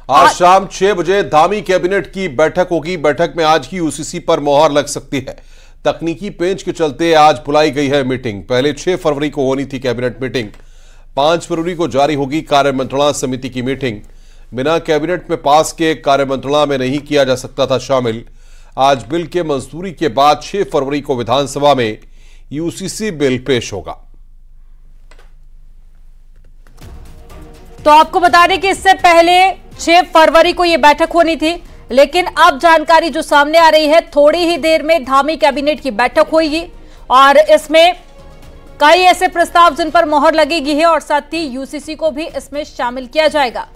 आज शाम 6 बजे धामी कैबिनेट की बैठक होगी। बैठक में आज की यूसीसी पर मोहर लग सकती है। तकनीकी पेंच के चलते आज बुलाई गई है मीटिंग। पहले 6 फरवरी को होनी थी कैबिनेट मीटिंग। 5 फरवरी को जारी होगी कार्यमंत्रणा समिति की मीटिंग। बिना कैबिनेट में पास के कार्यमंत्रणा में नहीं किया जा सकता था शामिल। आज बिल के मंजूरी के बाद 6 फरवरी को विधानसभा में यूसीसी बिल पेश होगा। तो आपको बता दें कि इससे पहले 6 फरवरी को यह बैठक होनी थी, लेकिन अब जानकारी जो सामने आ रही है, थोड़ी ही देर में धामी कैबिनेट की बैठक होगी और इसमें कई ऐसे प्रस्ताव जिन पर मोहर लगेगी है और साथ ही यूसीसी को भी इसमें शामिल किया जाएगा।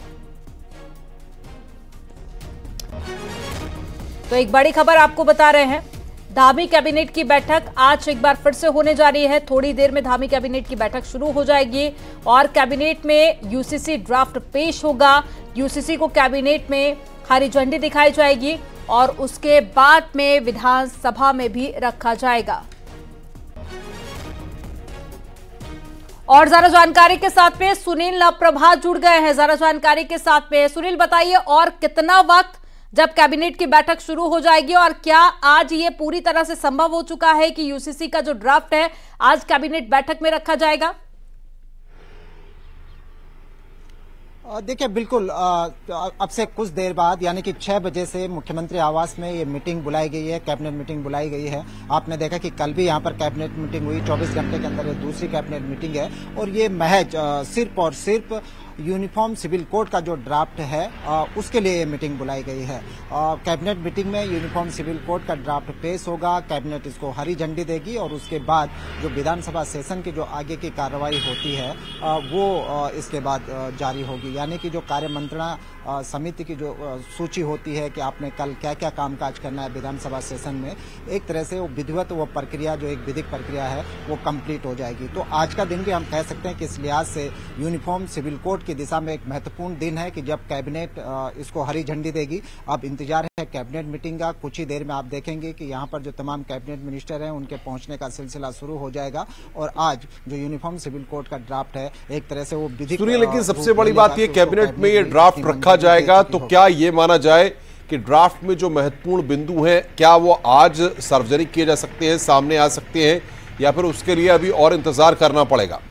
तो एक बड़ी खबर आपको बता रहे हैं, धामी कैबिनेट की बैठक आज एक बार फिर से होने जा रही है। थोड़ी देर में धामी कैबिनेट की बैठक शुरू हो जाएगी और कैबिनेट में यूसीसी ड्राफ्ट पेश होगा। यूसीसी को कैबिनेट में हरी झंडी दिखाई जाएगी और उसके बाद में विधानसभा में भी रखा जाएगा। और ज्यादा जानकारी के साथ में सुनील प्रभा जुड़ गए हैं। ज्यादा जानकारी के साथ में सुनील, बताइए और कितना वक्त जब कैबिनेट की बैठक शुरू हो जाएगी और क्या आज ये पूरी तरह से संभव हो चुका है कि यूसीसी का जो ड्राफ्ट है आज कैबिनेट बैठक में रखा जाएगा? देखिए, बिल्कुल अब से कुछ देर बाद यानी कि 6 बजे से मुख्यमंत्री आवास में ये मीटिंग बुलाई गई है, कैबिनेट मीटिंग बुलाई गई है। आपने देखा कि कल भी यहाँ पर कैबिनेट मीटिंग हुई। 24 घंटे के अंदर ये दूसरी कैबिनेट मीटिंग है और ये महज सिर्फ और सिर्फ यूनिफॉर्म सिविल कोड का जो ड्राफ्ट है उसके लिए ये मीटिंग बुलाई गई है। कैबिनेट मीटिंग में यूनिफॉर्म सिविल कोड का ड्राफ्ट पेश होगा, कैबिनेट इसको हरी झंडी देगी और उसके बाद जो विधानसभा सेशन की जो आगे की कार्रवाई होती है वो इसके बाद जारी होगी। यानी कि जो कार्यमंत्रणा समिति की जो सूची होती है कि आपने कल क्या क्या कामकाज करना है विधानसभा सेशन में, एक तरह से वो विधिवत वो प्रक्रिया जो एक विधिक प्रक्रिया है वो कंप्लीट हो जाएगी। तो आज का दिन भी हम कह सकते हैं कि इस लिहाज से यूनिफॉर्म सिविल कोड की दिशा में एक महत्वपूर्ण दिन है कि जब कैबिनेट इसको हरी झंडी देगी। अब इंतजार है कैबिनेट मीटिंग का। कुछ ही देर में आप देखेंगे कि यहाँ पर जो तमाम कैबिनेट मिनिस्टर हैं उनके पहुंचने का सिलसिला शुरू हो जाएगा और आज जो यूनिफॉर्म सिविल कोड का ड्राफ्ट है एक तरह से वो विधिक। लेकिन सबसे बड़ी बात ये, कैबिनेट में ये ड्राफ्ट रखा जाएगा तो क्या ये माना जाए कि ड्राफ्ट में जो महत्वपूर्ण बिंदु हैं क्या वो आज सार्वजनिक किए जा सकते हैं, सामने आ सकते हैं, या फिर उसके लिए अभी और इंतजार करना पड़ेगा?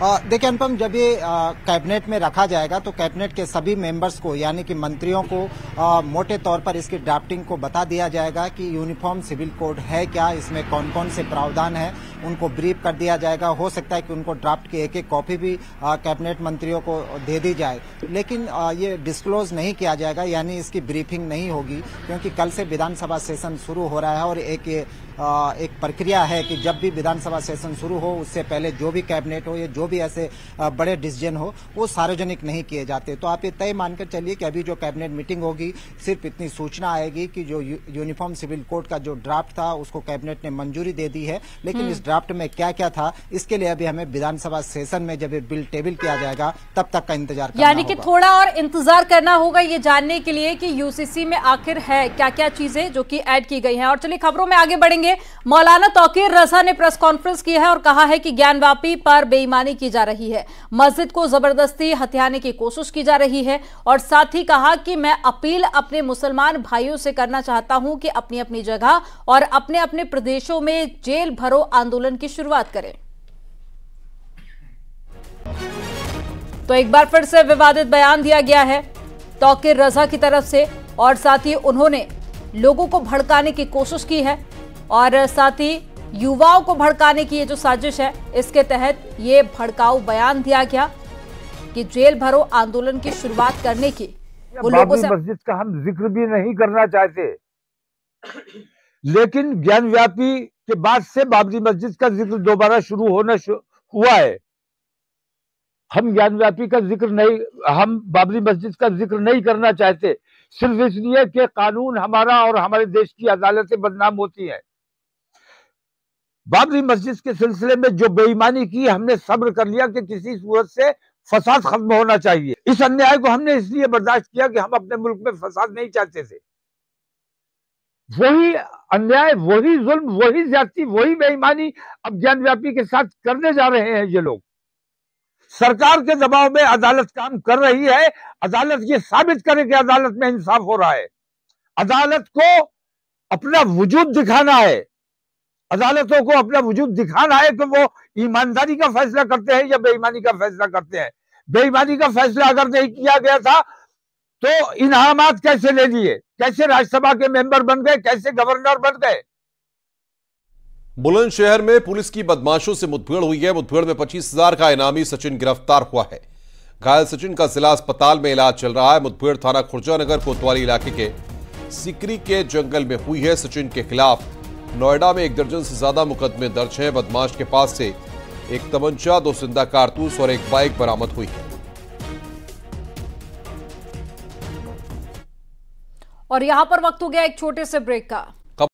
देखिए अनुपम, जब ये कैबिनेट में रखा जाएगा तो कैबिनेट के सभी मेंबर्स को यानी कि मंत्रियों को मोटे तौर पर इसकी ड्राफ्टिंग को बता दिया जाएगा कि यूनिफॉर्म सिविल कोड है क्या, इसमें कौन कौन से प्रावधान है, उनको ब्रीफ कर दिया जाएगा। हो सकता है कि उनको ड्राफ्ट की एक कॉपी भी कैबिनेट मंत्रियों को दे दी जाए, लेकिन ये डिस्क्लोज नहीं किया जाएगा, यानी इसकी ब्रीफिंग नहीं होगी क्योंकि कल से विधानसभा सेशन शुरू हो रहा है और एक प्रक्रिया है कि जब भी विधानसभा सेशन शुरू हो उससे पहले जो भी कैबिनेट हो या जो भी ऐसे बड़े डिसीजन हो वो सार्वजनिक नहीं किए जाते। तो आप ये तय मानकर चलिए कि अभी जो कैबिनेट मीटिंग होगी सिर्फ इतनी सूचना आएगी कि जो यूनिफॉर्म सिविल कोड का जो ड्राफ्ट था उसको कैबिनेट ने मंजूरी दे दी है, लेकिन इस ड्राफ्ट में क्या क्या था इसके लिए अभी हमें विधानसभा सेशन में जब बिल टेबल किया जाएगा तब तक का इंतजार करना यानी कि थोड़ा और इंतजार करना होगा ये जानने के लिए कि यूसीसी में आखिर है क्या क्या चीजें जो कि ऐड की गई हैं। और चलिए खबरों में आगे बढ़ेंगे। मौलाना तौकीर रजा ने प्रेस कॉन्फ्रेंस की है और कहा है कि ज्ञानवापी पर बेईमानी की जा रही है, मस्जिद को जबरदस्ती हथियाने की कोशिश की जा रही है और साथ ही कहा कि मैं अपील अपने मुसलमान भाइयों से करना चाहता हूं कि अपनी अपनी जगह और अपने अपने प्रदेशों में जेल भरो आंदोलन की शुरुआत करें। तो एक बार फिर से विवादित बयान दिया गया है तौकीर रजा की तरफ से और साथ ही उन्होंने लोगों को भड़काने की कोशिश की है और साथ ही युवाओं को भड़काने की ये जो साजिश है इसके तहत ये भड़काऊ बयान दिया गया कि जेल भरो आंदोलन की शुरुआत करने की वो लोगों से। मस्जिद का हम जिक्र भी नहीं करना चाहते, लेकिन ज्ञानव्यापी के बाद से बाबरी मस्जिद का जिक्र दोबारा शुरू होना हुआ है। हम ज्ञानव्यापी का जिक्र नहीं, हम बाबरी मस्जिद का जिक्र नहीं करना चाहते, सिर्फ इसलिए कि कानून हमारा और हमारे देश की अदालतें बदनाम होती हैं। बाबरी मस्जिद के सिलसिले में जो बेईमानी की हमने सब्र कर लिया कि किसी सूरत से फसाद खत्म होना चाहिए। इस अन्याय को हमने इसलिए बर्दाश्त किया कि हम अपने मुल्क में फसाद नहीं चाहते थे। वही अन्याय, वही जुल्म, वही ज्यादती, वही बेईमानी अब ज्ञानव्यापी के साथ करने जा रहे हैं ये लोग। सरकार के दबाव में अदालत काम कर रही है। अदालत ये साबित करे कि अदालत में इंसाफ हो रहा है। अदालत को अपना वजूद दिखाना है। अदालतों को अपना वजूद दिखाना है कि वो ईमानदारी का फैसला करते हैं या बेईमानी का फैसला करते हैं। बेईमानी का फैसला अगर नहीं किया गया था तो इनामात कैसे ले लिए, कैसे राज्यसभा के मेंबर बन गए, कैसे गवर्नर बन गए। बुलंदशहर में पुलिस की बदमाशों से मुठभेड़ हुई है। मुठभेड़ में 25,000 का इनामी सचिन गिरफ्तार हुआ है। घायल सचिन का जिला अस्पताल में इलाज चल रहा है। मुठभेड़ थाना खुर्जानगर कोतवाली इलाके के सिकरी के जंगल में हुई है। सचिन के खिलाफ नोएडा में 1 दर्जन से ज्यादा मुकदमे दर्ज हैं। बदमाश के पास से एक तमंचा, 2 जिंदा कारतूस और एक बाइक बरामद हुई है। और यहां पर वक्त हो गया एक छोटे से ब्रेक का।